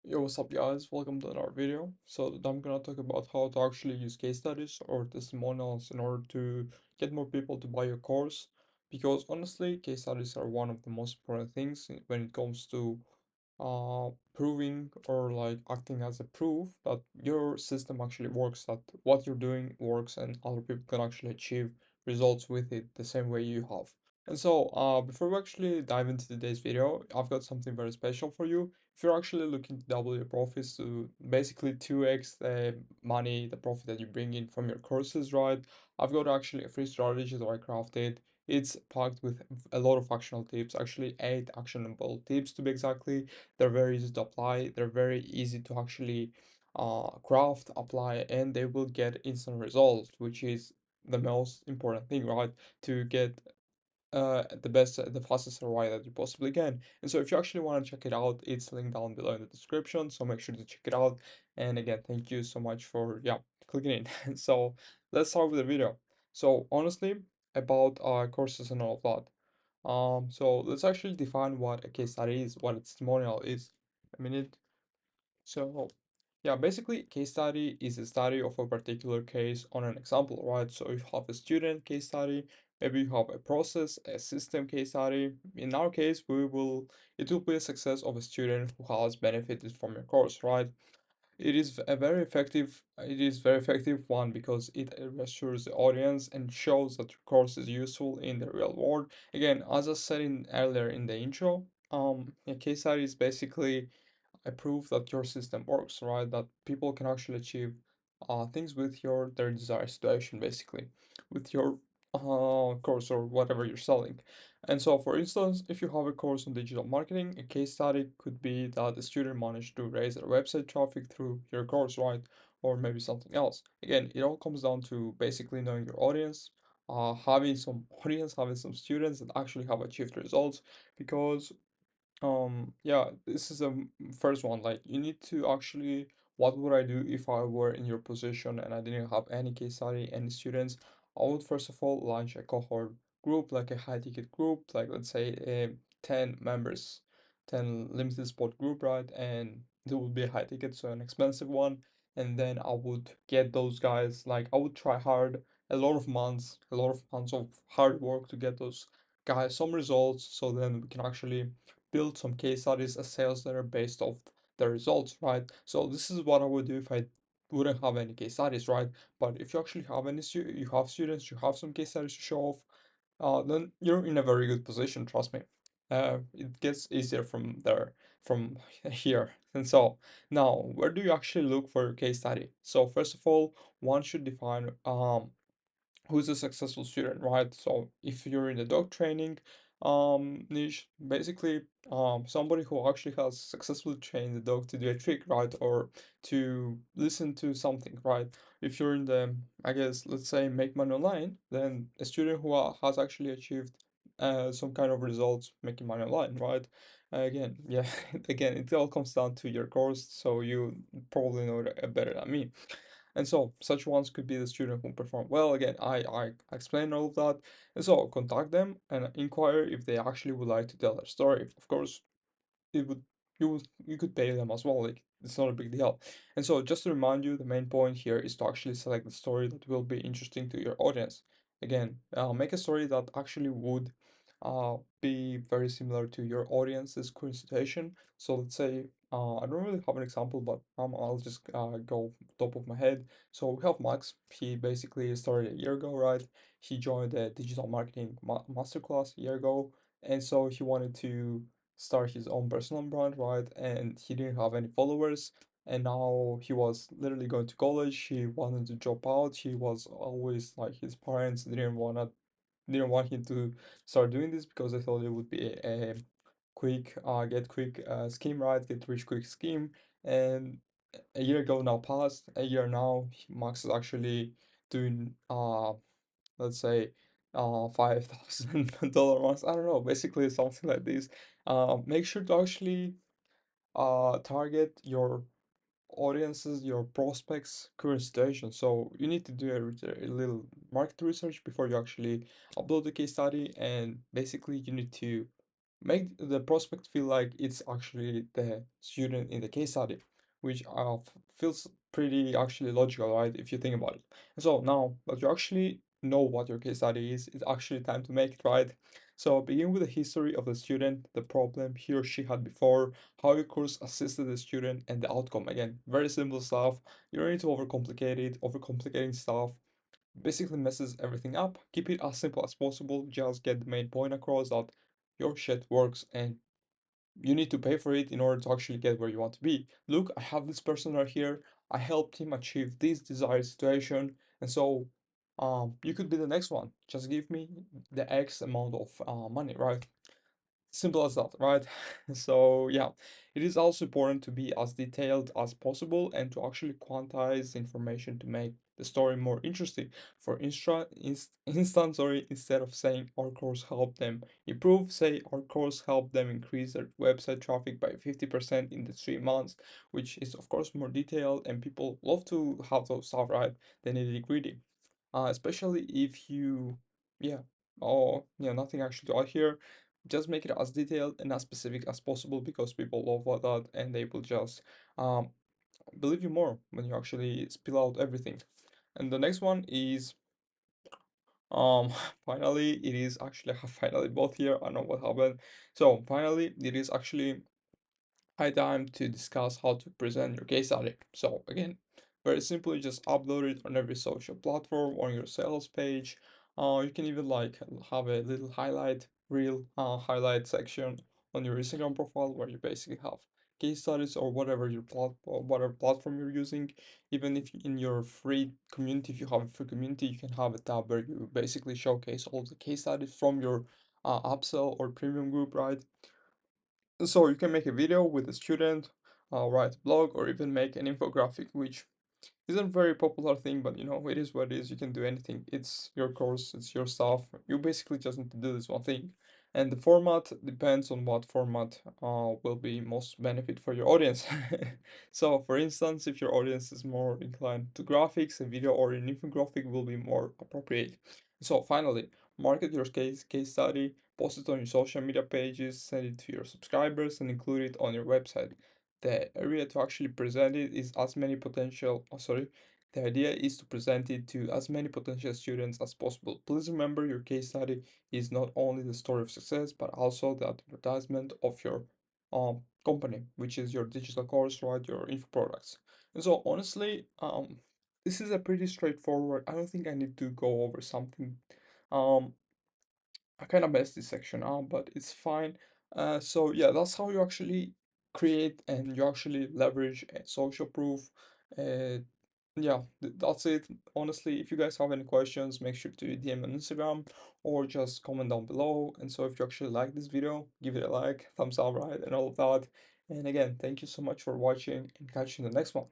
Yo, what's up, guys? Welcome to another video. So today I'm gonna talk about how to actually use case studies or testimonials in order to get more people to buy your course. Because honestly, case studies are one of the most important things when it comes to proving or like acting as a proof that your system actually works, that what you're doing works, and other people can actually achieve results with it the same way you have. And so, before we actually dive into today's video, I've got something very special for you. If you're actually looking to double your profits to basically 2x the money, the profit that you bring in from your courses, right? I've got actually a free strategy that I crafted. It's packed with a lot of actionable tips, actually 8 actionable tips to be exactly. They're very easy to apply, they're very easy to actually craft, apply, and they will get instant results, which is the most important thing, right? To get the best, the fastest ROI that you possibly can. And so if you actually want to check it out, it's linked down below in the description. So make sure to check it out. And again, thank you so much for clicking in. So let's start with the video. So honestly, about courses and all of that. So let's actually define what a case study is, what a testimonial is. A minute. So, yeah, basically, case study is a study of a particular case on an example, right? So, if you have a student case study, maybe you have a process, a system case study. In our case, it will be a success of a student who has benefited from your course, right? It is very effective one because it reassures the audience and shows that your course is useful in the real world. Again, as I said in earlier in the intro, a case study is basically a proof that your system works, right? That people can actually achieve things with their desired situation, basically, with your course or whatever you're selling. And so, for instance, if you have a course on digital marketing, a case study could be that a student managed to raise their website traffic through your course, right? Or maybe something else. Again, it all comes down to basically knowing your audience, having some students that actually have achieved results, because yeah, this is first one. Like, you need to actually, what would I do if I were in your position and I didn't have any case study, any students? I would first of all launch a cohort group, like a high ticket group, like let's say 10 members, 10 limited spot group, right? And it would be a high ticket, so an expensive one. And then I would get those guys, like I would try hard a lot of months of hard work to get those guys some results, so then we can actually build some case studies as sales that are based off the results, right? So this is what I would do if I wouldn't have any case studies, right? But if you actually have you have students, you have some case studies to show off, then you're in a very good position, trust me. It gets easier from there, from here. And so now, where do you actually look for your case study? So first of all, one should define who's a successful student, right? So if you're in the dog training niche, basically somebody who actually has successfully trained the dog to do a trick, right? Or to listen to something, right? If you're in the, I guess, let's say make money online, then a student who has actually achieved some kind of results making money online, right? Again, yeah, again, it all comes down to your course, so you probably know it better than me. And so such ones could be the student who perform well. Again, I explain all of that. And so contact them and inquire if they actually would like to tell their story. Of course, it would you could pay them as well. Like, it's not a big deal. And so just to remind you, the main point here is to actually select the story that will be interesting to your audience. Again, make a story that actually would be very similar to your audience's current situation. So let's say I don't really have an example, but I'll just go top of my head. So we have Max. He basically started a year ago, right? He joined a digital marketing masterclass a year ago, and so he wanted to start his own personal brand, right? And he didn't have any followers. And now he was literally going to college. He wanted to drop out. He was always like, his parents didn't want him to start doing this because they thought it would be a quick get quick scheme, right? Get rich quick scheme. And a year ago now passed. A year now, Max is actually doing let's say $5,000 months. I don't know, basically something like this. Make sure to actually target your audiences, your prospects current situation. So you need to do a little market research before you actually upload the case study, and basically you need to make the prospect feel like it's actually the student in the case study, which feels pretty actually logical, right? If you think about it. And so now that you actually know what your case study is, it's actually time to make it, right? So begin with the history of the student, the problem he or she had before, how your course assisted the student, and the outcome. Again, very simple stuff. You don't need to overcomplicate it. Overcomplicating stuff basically messes everything up. Keep it as simple as possible. Just get the main point across that your shit works and you need to pay for it in order to actually get where you want to be. Look, I have this person right here. I helped him achieve this desired situation, and so you could be the next one. Just give me the X amount of money, right? Simple as that, right? So yeah, it is also important to be as detailed as possible and to actually quantize information to make the story more interesting. For instance, sorry, instead of saying our course helped them improve, say our course helped them increase their website traffic by 50% in the 3 months, which is of course more detailed and people love to have those stuff, right? They need it gritty, especially if you, yeah, oh, yeah, nothing actually to add here. Just make it as detailed and as specific as possible because people love what that and they will just um, believe you more when you actually spill out everything. And the next one is um finally it is actually I have finally both here. I know what happened. So finally it is actually high time to discuss how to present your case study. So again, very simply just upload it on every social platform on your sales page. You can even like have a little highlight reel highlight section on your Instagram profile where you basically have case studies or whatever your whatever platform you're using. Even if in your free community, if you have a free community, you can have a tab where you basically showcase all the case studies from your upsell or premium group, right? So you can make a video with a student, write a blog, or even make an infographic, which isn't very popular thing, but you know, it is what it is. You can do anything. It's your course, it's your stuff. You basically just need to do this one thing. And the format depends on what format will be most benefit for your audience. So, for instance, if your audience is more inclined to graphics, a video or an infographic will be more appropriate. So, finally, market your case study, post it on your social media pages, send it to your subscribers, and include it on your website. The area to actually present it is as many potential, oh, sorry, the idea is to present it to as many potential students as possible. Please remember your case study is not only the story of success, but also the advertisement of your company, which is your digital course, right? Your info products. And so honestly, this is a pretty straightforward. I don't think I need to go over something um I kind of messed this section up, but it's fine. So yeah, that's how you actually create and you actually leverage a social proof. Uh, yeah, that's it. Honestly, if you guys have any questions, make sure to DM on Instagram or just comment down below. And so if you actually like this video, give it a like, thumbs up, right, and all of that. And again, thank you so much for watching and catch you in the next one.